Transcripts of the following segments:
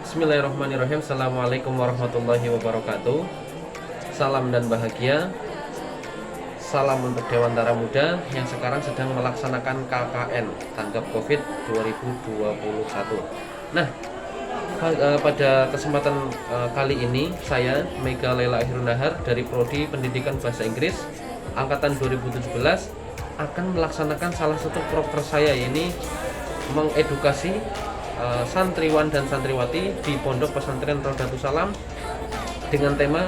Bismillahirrahmanirrahim. Assalamualaikum warahmatullahi wabarakatuh. Salam dan bahagia. Salam untuk Dewantara Muda yang sekarang sedang melaksanakan KKN Tanggap Covid 2021. Nah, pada kesempatan kali ini saya Mega Laila Akhirun Nahar dari Prodi Pendidikan Bahasa Inggris angkatan 2017 akan melaksanakan salah satu proker saya, ini mengedukasi santriwan dan santriwati di Pondok Pesantren Rodatus Salam dengan tema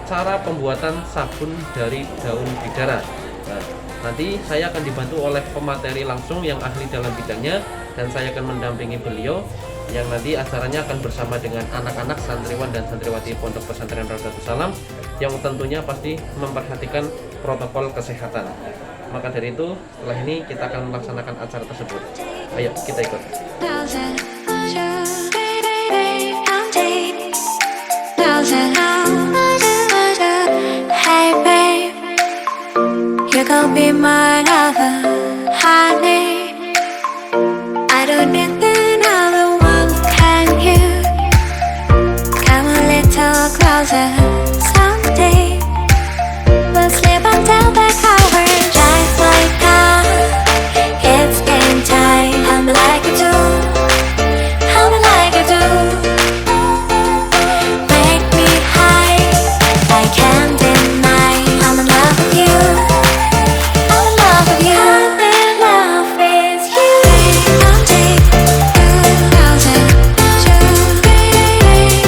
cara pembuatan sabun dari daun bidara. Nah, nanti saya akan dibantu oleh pemateri langsung yang ahli dalam bidangnya, dan saya akan mendampingi beliau yang nanti acaranya akan bersama dengan anak-anak santriwan dan santriwati Pondok Pesantren Rodatus Salam yang tentunya pasti memperhatikan protokol kesehatan. Maka dari itu, setelah ini kita akan melaksanakan acara tersebut. Ayo kita ikut. Hey babe, you gon' be my lover, honey. I don't need another one, can you? Come a little closer someday. We'll sleep until the covers just like now. It's game time. I'm like you do. I'm like you do. Make me high. I can't deny. I'm in love with you. I'm in love with you. I'm in love with you. I'm deep. Thousand.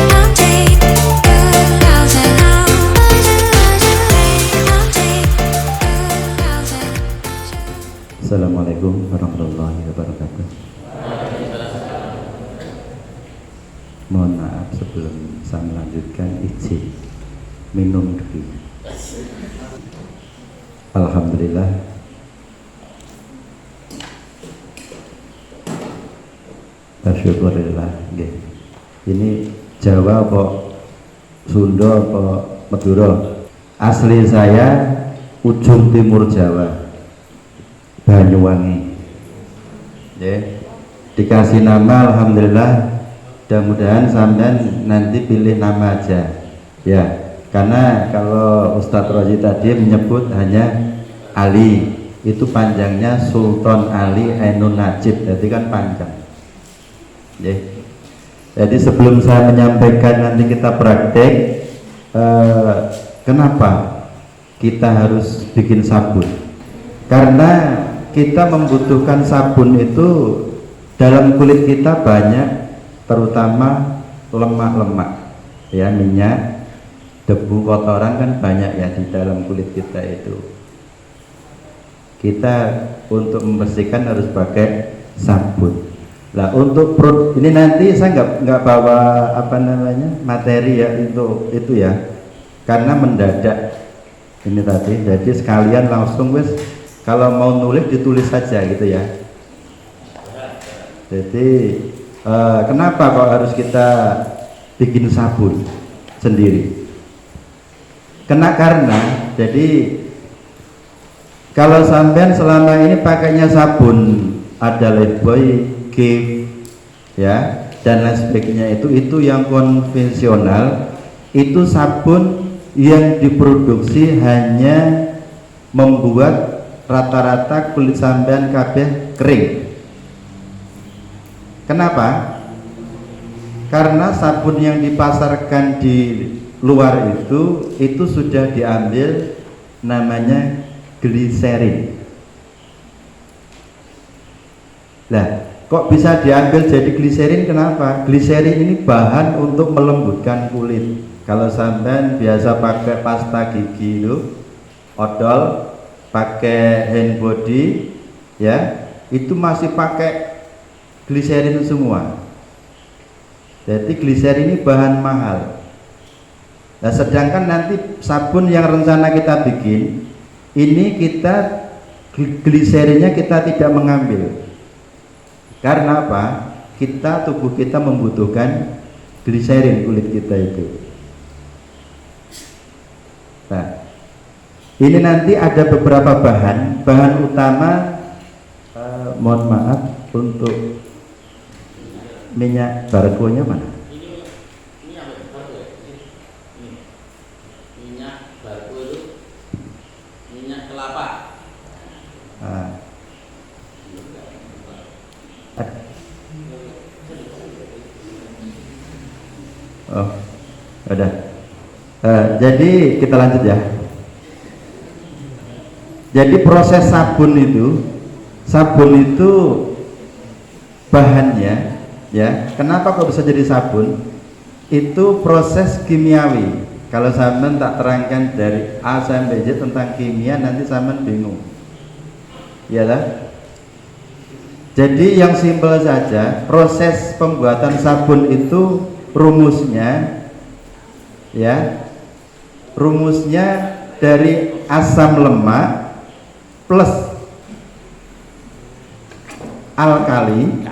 I'm deep. Thousand. Assalamualaikum warahmatullahi wabarakatuh. Mohon maaf sebelum saya melanjutkan, izin minum dulu. Alhamdulillah, bersyukurillah. Ini Jawa apa Sunda apa Madura? Asli saya ujung timur Jawa, Banyuwangi. Dikasih nama, alhamdulillah. Mudah-mudahan sampean nanti pilih nama aja, ya. Karena kalau Ustadz Roji tadi menyebut hanya Ali, itu panjangnya Sultan Ali Ainun Najib, jadi kan panjang. Jadi sebelum saya menyampaikan nanti kita praktek, kenapa kita harus bikin sabun? Karena kita membutuhkan sabun itu dalam kulit kita banyak, terutama lemak-lemak, ya, minyak, debu, kotoran kan banyak ya di dalam kulit kita itu. Kita untuk membersihkan harus pakai sabun. Lah untuk ini nanti saya nggak bawa materi ya itu ya, karena mendadak ini tadi. Jadi sekalian langsung wes, kalau mau nulis ditulis saja gitu ya. Jadi kenapa kok harus kita bikin sabun sendiri? Karena jadi kalau sampean selama ini pakainya sabun ada Lifebuoy, Gift, ya, dan lain sebagainya, itu yang konvensional, itu sabun yang diproduksi hanya membuat rata-rata kulit sampean kabeh kering. Kenapa? Karena sabun yang dipasarkan di luar itu sudah diambil namanya gliserin. Lah, kok bisa diambil jadi gliserin? Kenapa? Gliserin ini bahan untuk melembutkan kulit. Kalau sampean biasa pakai pasta gigi itu, odol, pakai hand body, ya, itu masih pakai gliserin semua. Jadi gliserin ini bahan mahal. Nah, sedangkan nanti sabun yang rencana kita bikin ini, kita gliserinnya kita tidak mengambil. Karena apa? Tubuh kita membutuhkan gliserin kulit kita itu. Nah, ini nanti ada beberapa bahan utama, mohon maaf untuk minyak bargonya mana? Ini apa ya? Bargo ya? Ini. Minyak bargo itu minyak kelapa. Ah. Oh, udah. Jadi kita lanjut ya. Jadi proses sabun itu bahannya, ya. Kenapa kok bisa jadi sabun? Itu proses kimiawi. Kalau sampean tak terangkan dari A sampai Z tentang kimia, nanti sampean bingung. Ya lah. Jadi yang simpel saja, proses pembuatan sabun itu rumusnya, ya, rumusnya dari asam lemak plus alkali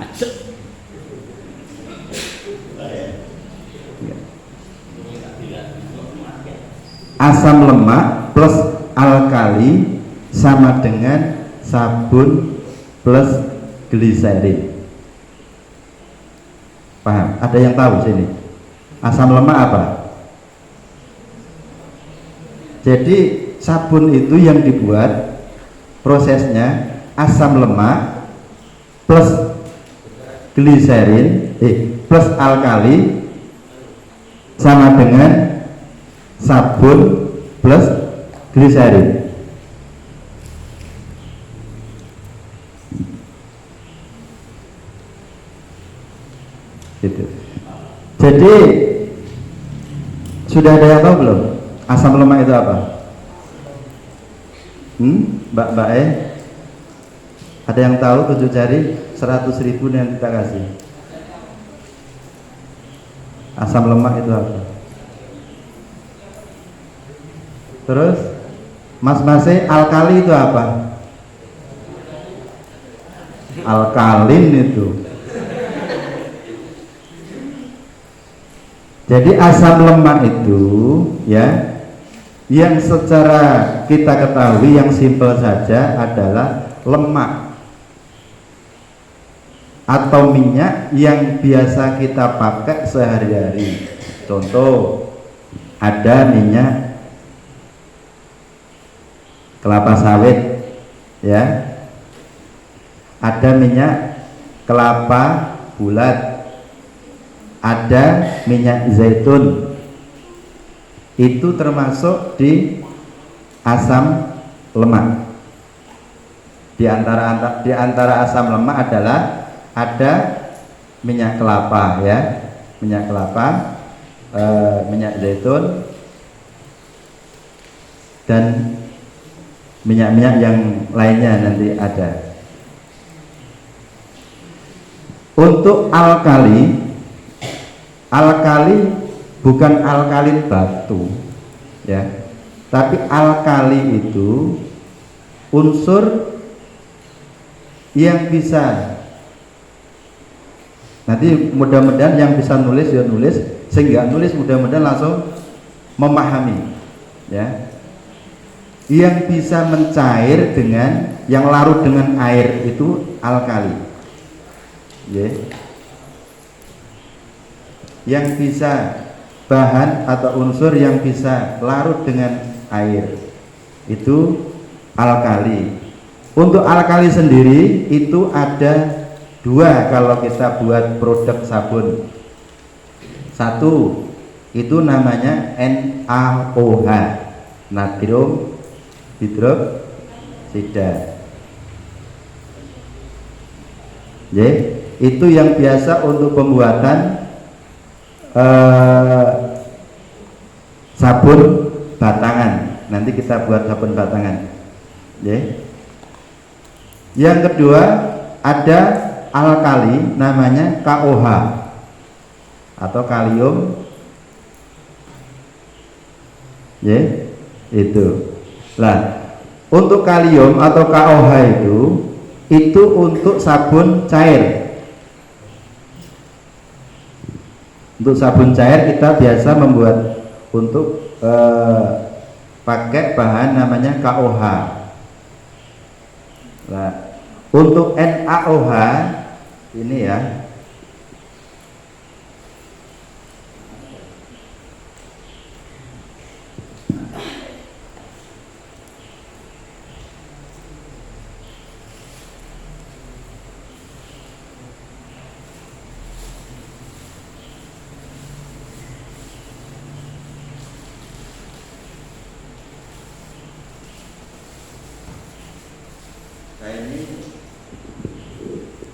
asam lemak plus alkali sama dengan sabun plus gliserin. Paham? Ada yang tahu sini? Asam lemak apa? Jadi sabun itu yang dibuat prosesnya asam lemak plus gliserin plus alkali sama dengan sabun plus gliserin. Gitu. Jadi sudah ada yang tahu belum asam lemak itu apa? Mbak ada yang tahu? 7 jari 100.000 yang kita kasih. Asam lemak itu apa? Terus Mas-Mase, alkali itu apa? Alkalin itu. Jadi asam lemak itu, ya, yang secara kita ketahui yang simpel saja adalah lemak atau minyak yang biasa kita pakai sehari-hari. Contoh, ada minyak kelapa sawit, ya, ada minyak kelapa bulat, ada minyak zaitun. Itu termasuk di asam lemak. Di antara asam lemak adalah ada minyak kelapa, ya, minyak kelapa, minyak zaitun, dan minyak-minyak yang lainnya nanti ada. Untuk alkali bukan alkalin batu, ya, tapi alkali itu unsur yang bisa, nanti mudah-mudahan yang bisa nulis ya nulis, sehingga nulis mudah-mudahan langsung memahami, ya, yang bisa mencair dengan, yang larut dengan air itu alkali, ya. Yang bisa bahan atau unsur yang bisa larut dengan air itu alkali. Untuk alkali sendiri itu ada 2 kalau kita buat produk sabun. 1 itu namanya NaOH, natrium hidroksida. Itu yang biasa untuk pembuatan sabun batangan. Nanti kita buat sabun batangan. Yang kedua ada alkali namanya KOH atau kalium, itu. Lah, untuk kalium atau KOH itu untuk sabun cair. Untuk sabun cair kita biasa membuat untuk pakai bahan namanya KOH. Nah, untuk NaOH ini, ya,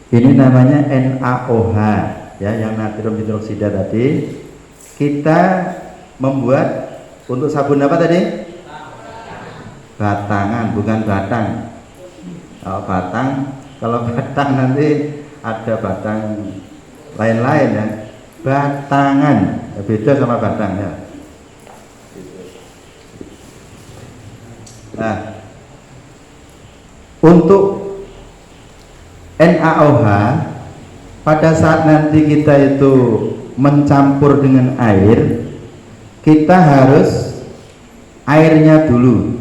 Ini namanya NaOH ya, yang natrium hidroksida tadi. Kita membuat untuk sabun apa tadi? Batangan, bukan batang. Kalau batang nanti ada batang lain-lain ya. Batangan beda sama batang ya. Nah, untuk NaOH pada saat nanti kita itu mencampur dengan air, kita harus airnya dulu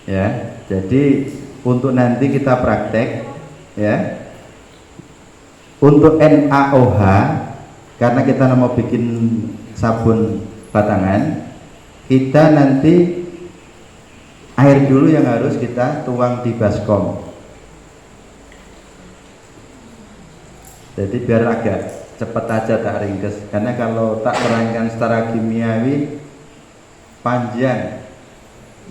ya. Jadi untuk nanti kita praktek ya, untuk NaOH karena kita mau bikin sabun batangan, kita nanti air dulu yang harus kita tuang di baskom. Jadi biar agak cepat aja tak ringkes, karena kalau tak terangkan secara kimiawi panjang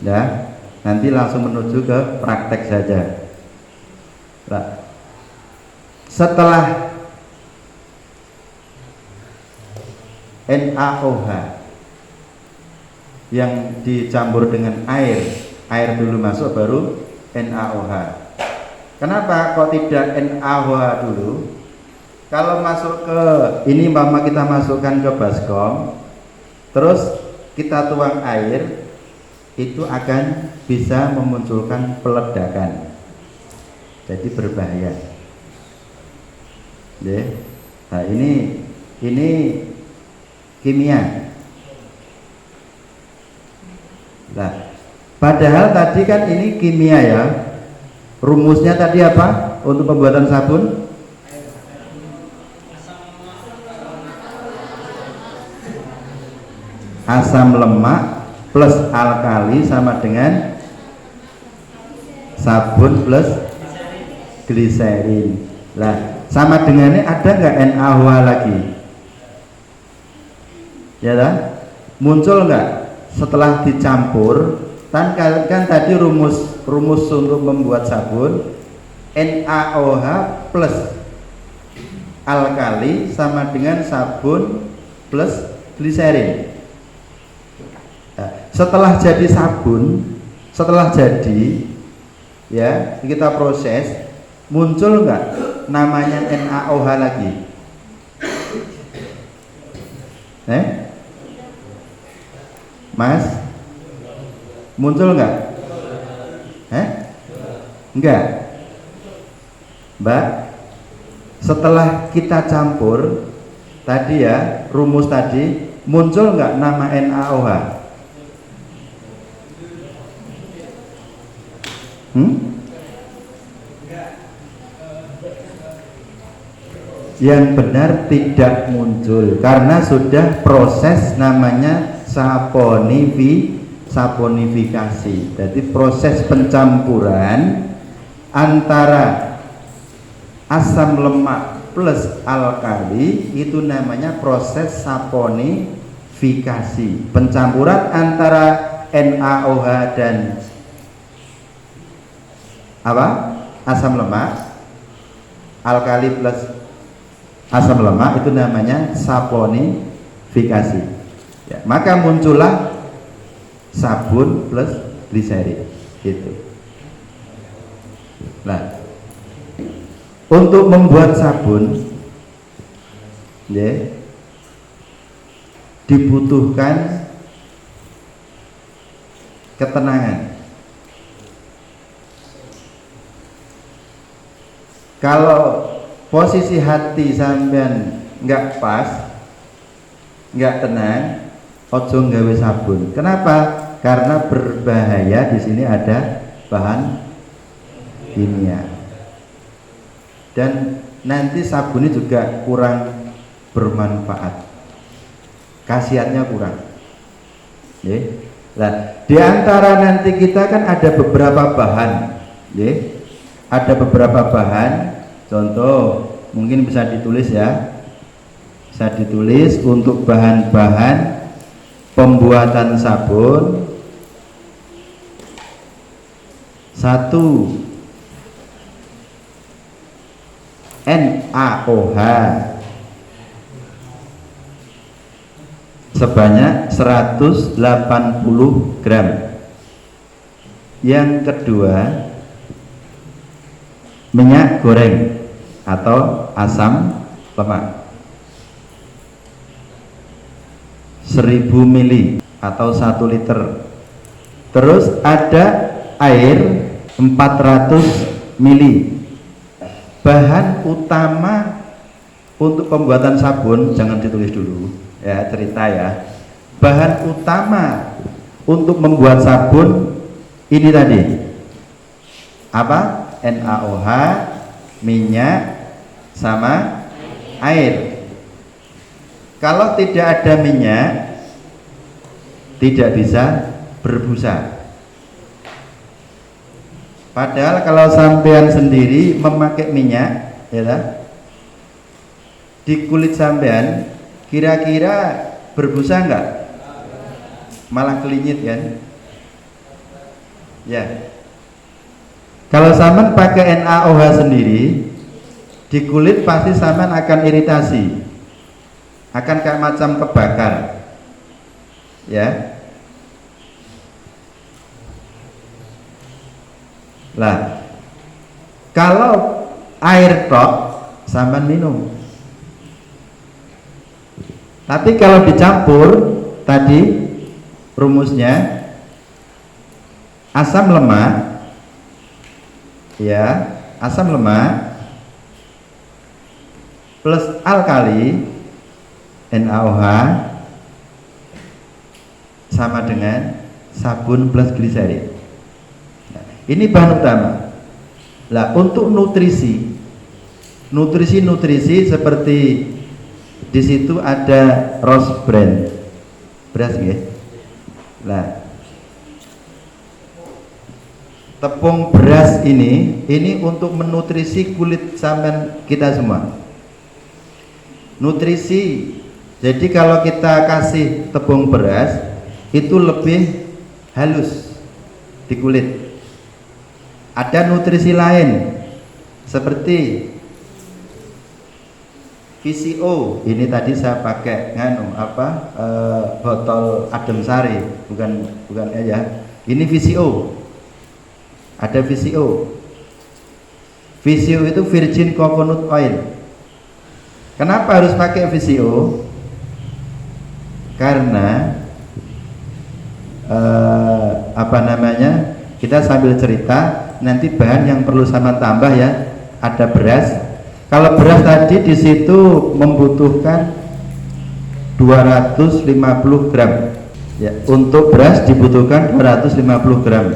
ya, nanti langsung menuju ke praktek saja. Nah, setelah NaOH yang dicampur dengan air dulu masuk baru NaOH. Kenapa kok tidak NaOH dulu? Kalau masuk ke ini mama kita masukkan ke baskom, terus kita tuang air, itu akan bisa memunculkan peledakan. Jadi berbahaya. Ya. Nah, ini kimia. Nah, padahal tadi kan ini kimia ya. Rumusnya tadi apa untuk pembuatan sabun? Asam lemak plus alkali sama dengan sabun plus gliserin. Lah, sama dengannya ada nggak NaOH lagi? Ya kan? Muncul nggak setelah dicampur? Kan tadi rumus untuk membuat sabun NaOH plus alkali sama dengan sabun plus gliserin. Setelah jadi sabun, setelah jadi ya kita proses, muncul nggak namanya NaOH lagi? Mas, muncul nggak? Enggak. Mbak, setelah kita campur tadi ya, rumus tadi, muncul nggak nama NaOH? Yang benar tidak muncul karena sudah proses namanya saponifikasi. Jadi proses pencampuran antara asam lemak plus alkali itu namanya proses saponifikasi. Pencampuran antara NaOH dan asam lemak, alkali plus asam lemak itu namanya saponifikasi ya, maka muncullah sabun plus gliserin gitu. Nah, untuk membuat sabun ya, dibutuhkan ketenangan. Kalau posisi hati sampean nggak pas, nggak tenang, ojo nggawe sabun. Kenapa? Karena berbahaya. Di sini ada bahan kimia dan nanti sabunnya juga kurang bermanfaat, khasiatnya kurang. Nah, di antara nanti kita kan ada beberapa bahan, ada beberapa bahan. Contoh mungkin bisa ditulis ya, bisa ditulis untuk bahan-bahan pembuatan sabun. 1 NaOH sebanyak 180 gram. Yang kedua, minyak goreng atau asam lemak 1000 mili atau 1 liter. Terus ada air 400 mili. Bahan utama untuk pembuatan sabun, jangan ditulis dulu ya, cerita ya. Bahan utama untuk membuat sabun ini tadi apa? NaOH, minyak, sama air. Kalau tidak ada minyak, tidak bisa berbusa. Padahal kalau sampean sendiri memakai minyak, ya lah, di kulit sampean, kira-kira berbusa enggak? Malah kelinyit kan? Ya. Kalau sampean pakai NaOH sendiri, di kulit pasti sampean akan iritasi, akan kayak macam kebakar, ya. Lah, kalau air tok sampean minum. Tapi kalau dicampur tadi rumusnya asam lemak, ya, asam lemak plus alkali NaOH sama dengan sabun plus gliserin. Ini bahan utama. Lah, untuk nutrisi seperti di situ ada rose bran, beras ya. Lah, tepung beras ini untuk menutrisi kulit sampean kita semua. Nutrisi. Jadi kalau kita kasih tepung beras itu lebih halus di kulit. Ada nutrisi lain seperti VCO. Ini tadi saya pakai botol adem sari, bukan aja. Ini VCO. Ada VCO. VCO itu virgin coconut oil. Kenapa harus pakai VCO? Karena kita sambil cerita, nanti bahan yang perlu sama tambah ya. Ada beras. Kalau beras tadi di situ membutuhkan 250 gram. Ya, untuk beras dibutuhkan 250 gram.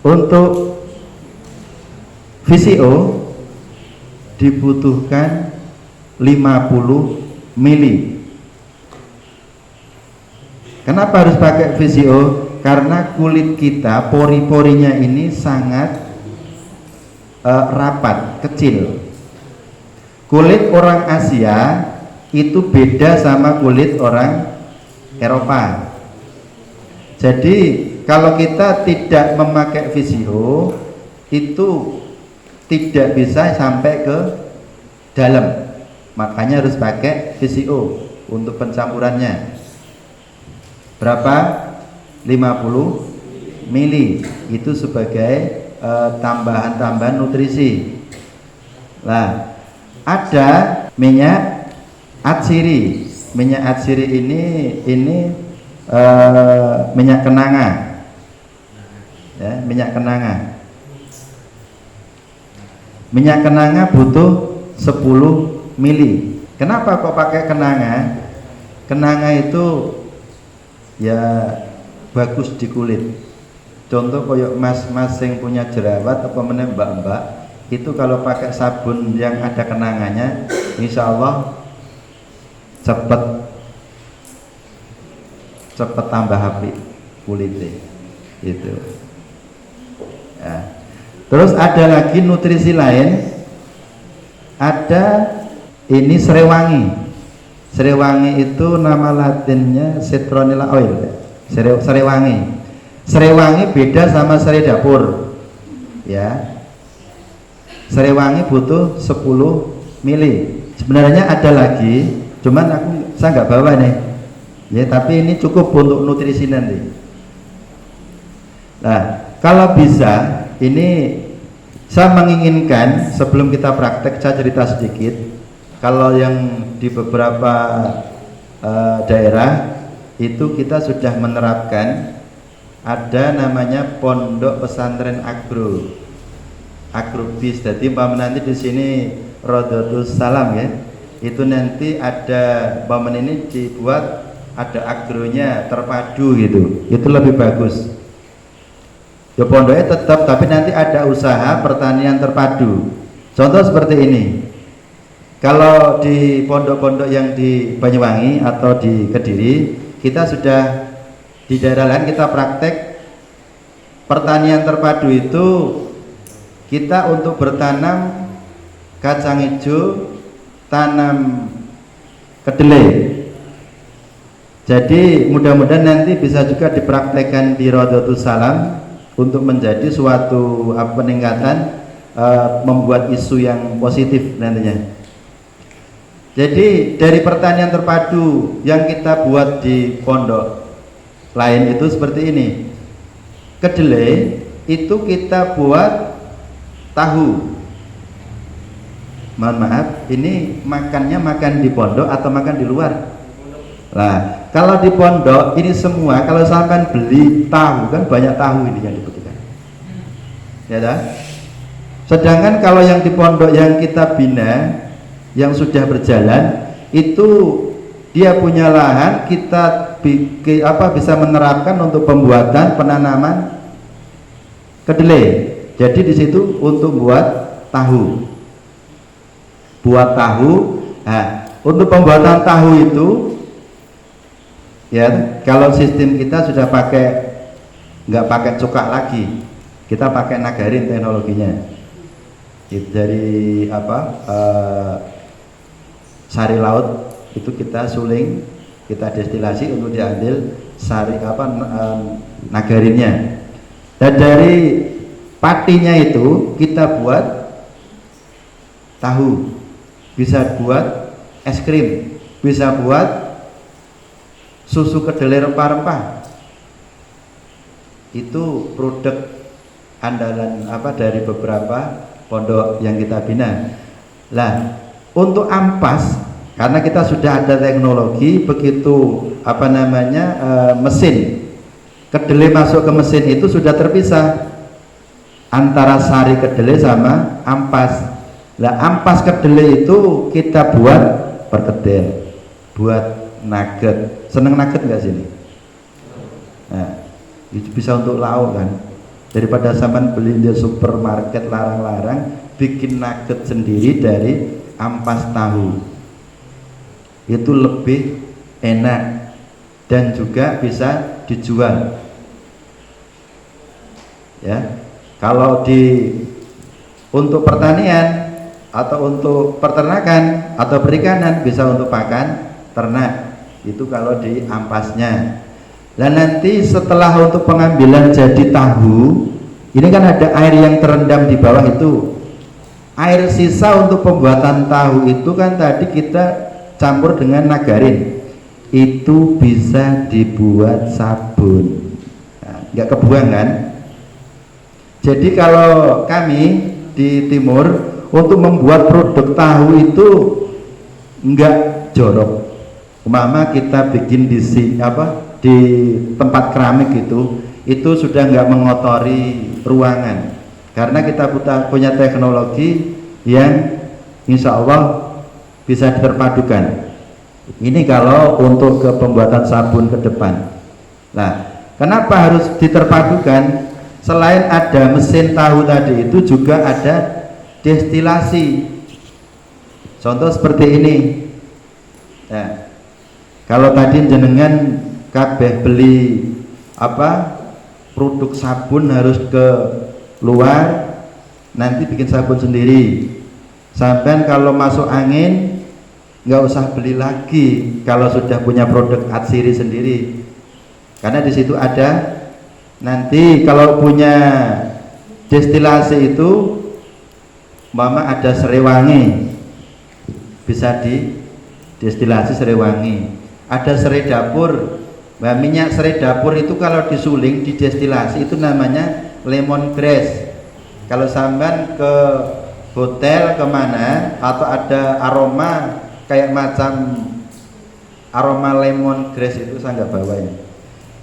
Untuk VCO dibutuhkan 50 mili. Kenapa harus pakai VCO? Karena kulit kita, pori-porinya ini sangat rapat, kecil. Kulit orang Asia itu beda sama kulit orang Eropa. Jadi kalau kita tidak memakai VCO itu tidak bisa sampai ke dalam. Makanya harus pakai VCO untuk pencampurannya. Berapa? 50 mili. Itu sebagai tambahan nutrisi. Nah, ada minyak atsiri. Minyak atsiri ini minyak kenanga. Ya, minyak kenanga. Minyak kenanga butuh 10 mili. Kenapa kok pakai kenanga? Kenanga itu ya bagus di kulit. Contoh koyok mas-mas yang punya jerawat apa meneh mbak-mbak, itu kalau pakai sabun yang ada kenangannya, insya Allah cepet tambah api kulitnya itu. Ya. Terus ada lagi nutrisi lain, ada ini serewangi. Serewangi itu nama latinnya citronella oil. Serewangi beda sama serai dapur. ya. Serewangi butuh 10 mili. Sebenarnya ada lagi, cuman saya nggak bawa nih. Ya, tapi ini cukup untuk nutrisi nanti. Nah, kalau bisa, ini saya menginginkan sebelum kita praktek, saya cerita sedikit. Kalau yang di beberapa daerah itu kita sudah menerapkan ada namanya pondok pesantren agrobis. Jadi nanti di sini Rodotus Salam ya, itu nanti ada ini dibuat ada agronya terpadu gitu, itu lebih bagus. Ya pondoknya tetap, tapi nanti ada usaha pertanian terpadu. Contoh seperti ini. Kalau di pondok-pondok yang di Banyuwangi atau di Kediri, kita sudah di daerah lain kita praktek pertanian terpadu itu kita untuk bertanam kacang hijau, tanam kedelai. Jadi mudah-mudahan nanti bisa juga dipraktekkan di Rodotus Salam untuk menjadi suatu peningkatan, membuat isu yang positif nantinya. Jadi dari pertanian terpadu yang kita buat di pondok lain itu seperti ini. Kedelai itu kita buat tahu. Mohon maaf, ini makannya makan di pondok atau makan di luar? Nah, kalau di pondok ini semua, kalau sampai beli tahu kan banyak tahu ini yang dibutuhkan. Ya dah. Sedangkan kalau yang di pondok yang kita bina, yang sudah berjalan, itu dia punya lahan, kita bisa menerapkan untuk pembuatan penanaman kedelai. Jadi di situ untuk buat tahu. Nah, untuk pembuatan tahu itu ya, kalau sistem kita sudah nggak pakai cukak lagi, kita pakai nagarin teknologinya. Itu dari sari laut itu kita suling, kita destilasi untuk diambil sari nagarinnya. Dan dari patinya itu kita buat tahu, bisa buat es krim, bisa buat susu kedelai rempah-rempah. Itu produk andalan dari beberapa pondok yang kita bina. Lah, untuk ampas, karena kita sudah ada teknologi, begitu mesin kedelai masuk ke mesin itu sudah terpisah antara sari kedelai sama ampas. Lah, ampas kedelai itu kita buat perkedel, buat nugget. Seneng nugget nggak sini? Nah, itu bisa untuk lauk kan. Daripada sampean beli di supermarket larang-larang, bikin nugget sendiri dari ampas tahu. Itu lebih enak dan juga bisa dijual. Ya. Kalau untuk pertanian atau untuk peternakan atau perikanan, bisa untuk pakan ternak. Itu kalau di ampasnya. Dan nanti setelah untuk pengambilan jadi tahu, ini kan ada air yang terendam di bawah itu. Air sisa untuk pembuatan tahu itu kan tadi kita campur dengan nagarin, itu bisa dibuat sabun. Nah, nggak kebuang kan? Jadi kalau kami di timur untuk membuat produk tahu itu nggak jorok. Umpama kita bikin di tempat keramik itu sudah nggak mengotori ruangan. Karena kita punya teknologi yang insya Allah bisa diterpadukan. Ini kalau untuk ke pembuatan sabun ke depan. Nah, kenapa harus diterpadukan? Selain ada mesin tahu tadi itu juga ada destilasi. Contoh seperti ini. Nah, kalau tadi jenengan kabeh beli produk sabun harus ke luar, nanti bikin sabun sendiri. Sampai kalau masuk angin nggak usah beli lagi kalau sudah punya produk atsiri sendiri, karena di situ ada nanti kalau punya destilasi itu mama ada serai wangi, bisa di destilasi serai wangi. Ada serai dapur. Nah, minyak serai dapur itu kalau disuling didestilasi itu namanya lemongrass. Kalau sampean ke hotel kemana atau ada aroma kayak macam aroma lemongrass itu saya nggak bawa ya.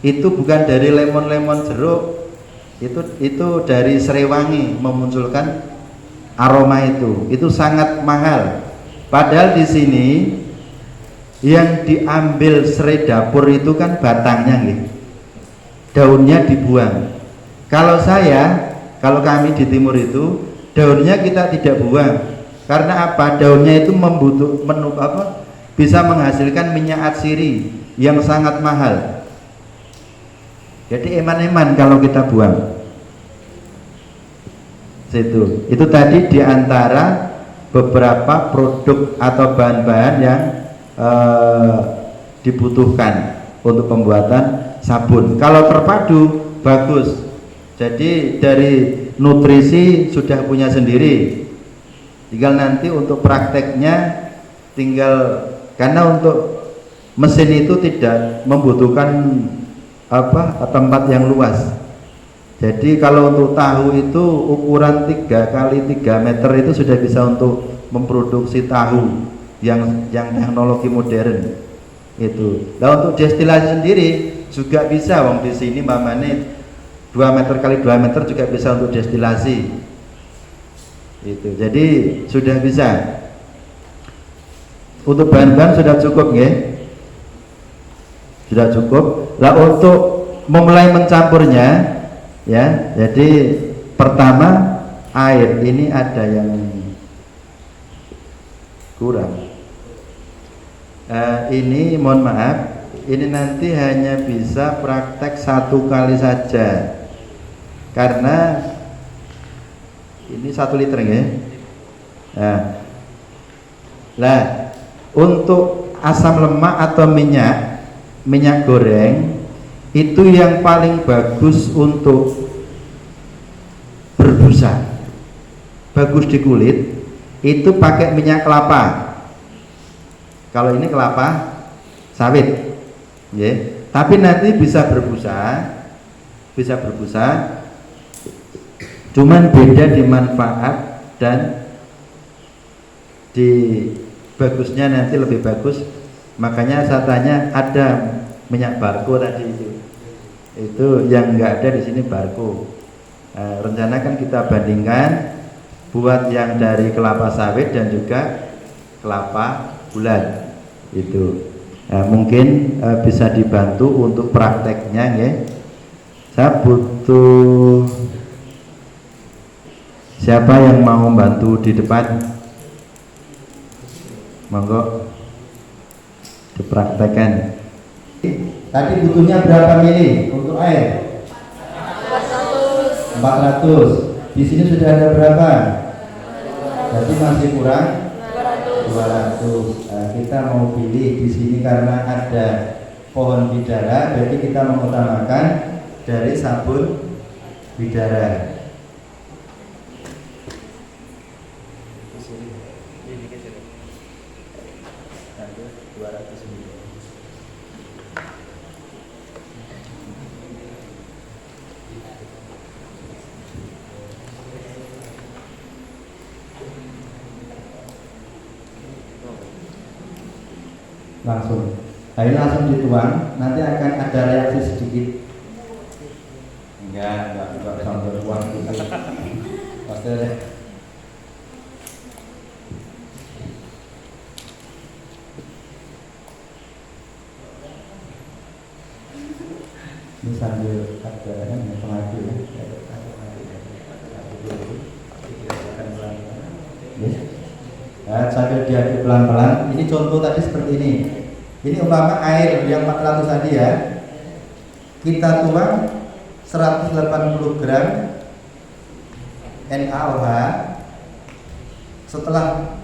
Itu bukan dari lemon jeruk, itu dari serai wangi memunculkan aroma itu sangat mahal. Padahal di sini yang diambil serai dapur itu kan batangnya gitu. Daunnya dibuang. Kalau kami di timur itu daunnya kita tidak buang. Karena apa? Daunnya itu bisa menghasilkan minyak atsiri yang sangat mahal. Jadi eman-eman kalau kita buang. Itu tadi diantara beberapa produk atau bahan-bahan yang dibutuhkan untuk pembuatan sabun. Kalau terpadu bagus. Jadi dari nutrisi sudah punya sendiri. Tinggal nanti untuk prakteknya karena untuk mesin itu tidak membutuhkan tempat yang luas. Jadi kalau untuk tahu itu ukuran 3 kali 3 meter itu sudah bisa untuk memproduksi tahu yang teknologi modern itu. Nah untuk destilasi sendiri juga bisa, di sini mamane 2 meter kali 2 meter juga bisa untuk destilasi. Itu. Jadi sudah bisa. Untuk bahan-bahan sudah cukup ya. Sudah cukup. Nah untuk memulai mencampurnya ya, jadi pertama air ini ada yang kurang. Ini mohon maaf, ini nanti hanya bisa praktek 1 kali saja karena ini 1 liter ya. Nah, untuk asam lemak atau minyak goreng itu yang paling bagus untuk berbusa, bagus di kulit itu pakai minyak kelapa. Kalau ini kelapa sawit ya. Tapi nanti bisa berbusa cuman beda di manfaat dan di bagusnya nanti lebih bagus. Makanya saya tanya ada minyak barco tadi itu yang enggak ada di sini barco. Rencana kan kita bandingkan buat yang dari kelapa sawit dan juga kelapa bulat itu. Mungkin bisa dibantu untuk prakteknya ya. Saya butuh siapa yang mau membantu di depan, monggo dipraktekkan. Tadi butuhnya berapa mili untuk air? 400. Di sini sudah ada berapa? Jadi masih kurang 200. Nah, kita mau pilih di sini karena ada pohon bidara, jadi kita mengutamakan dari sabun bidara. Langsung, ini langsung dituang, nanti akan ada reaksi sedikit. Enggak sampai tuang gitu. Pasti deh. Ini sambil ada pengacu ya. Sambil diaduk pelan-pelan. Ini contoh tadi seperti ini. Ini umpama air yang 400 tadi ya. Kita tuang 180 gram NaOH. Setelah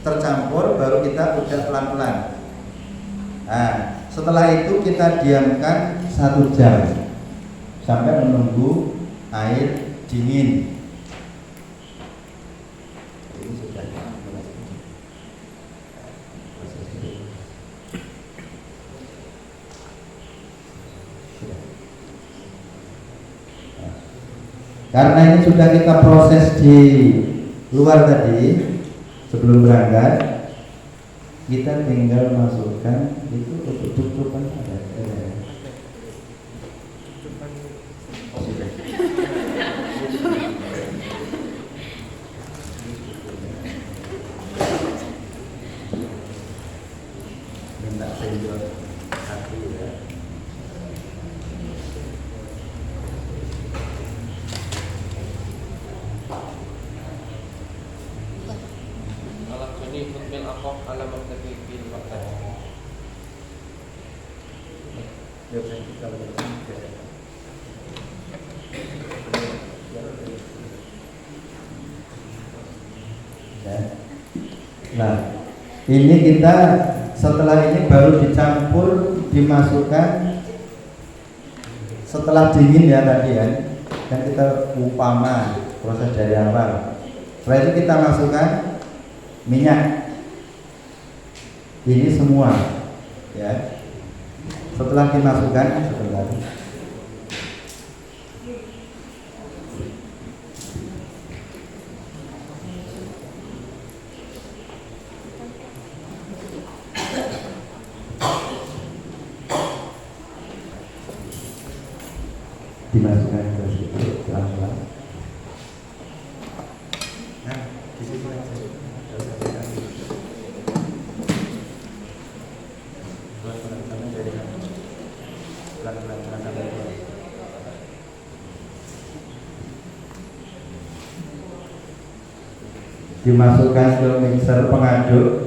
tercampur baru kita udah pelan-pelan. Nah, setelah itu kita diamkan 1 jam sampai menunggu air dingin. Karena ini sudah kita proses di luar tadi sebelum berangkat, kita tinggal masukkan itu untuk tutupan ada. Minta sendok satu ya. Alat Joni Footmail Akok alamat dari Bil Fakta. Nah, ini kita setelah ini baru dicampur, dimasukkan setelah dingin ya tadi ya. Kan kita upama proses dari awal. Setelah itu kita masukkan minyak. Ini semua ya. Setelah dimasukkan sebentar. Dimasukkan ke situ pelan-pelan. Nah, di situ aja. Pelan-pelan dari pelan-pelan dari. Dimasukkan ke mixer pengaduk.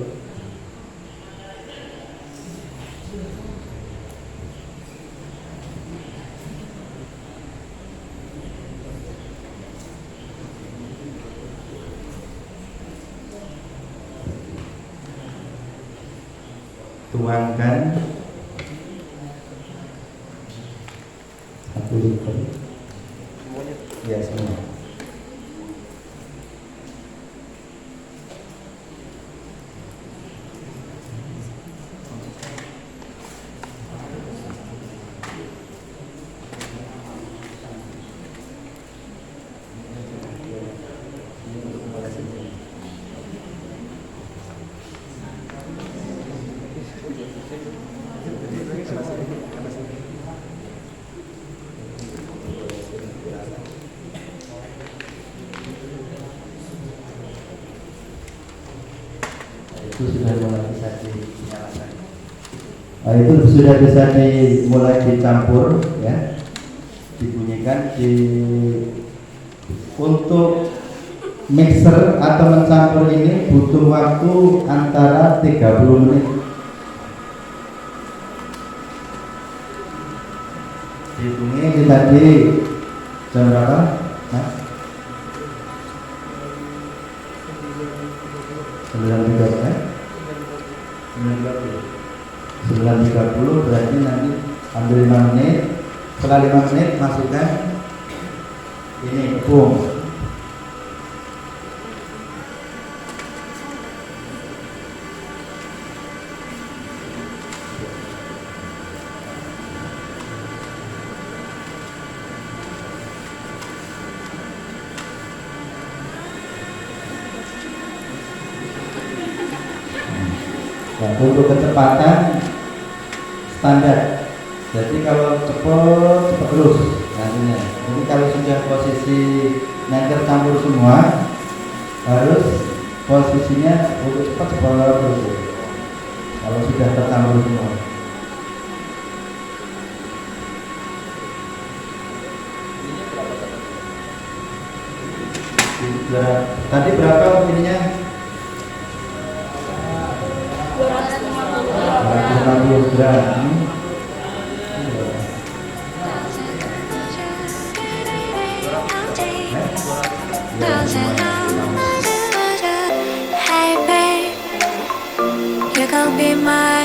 Tuangkan 1 liter ya semua. Itu sudah mulai bisa dinyalakan. Nah, itu sudah bisa dimulai dicampur ya, dibunyikan untuk mixer atau mencampur ini butuh waktu antara 30 menit. Dihitungnya ini tadi jam berapa? Nah, 9.30 ya? 9.30 berarti nanti ambil 5 menit. Setelah 5 menit masukkan ini tepung. Nah, untuk kecepatan standar. Jadi kalau cepat terus nantinya. Jadi kalau sudah posisi nengker campur semua, harus posisinya untuk cepat terus. Kalau sudah tercampur semua. Tadi berapa ininya? 250 gram. Hey babe, you gon' be my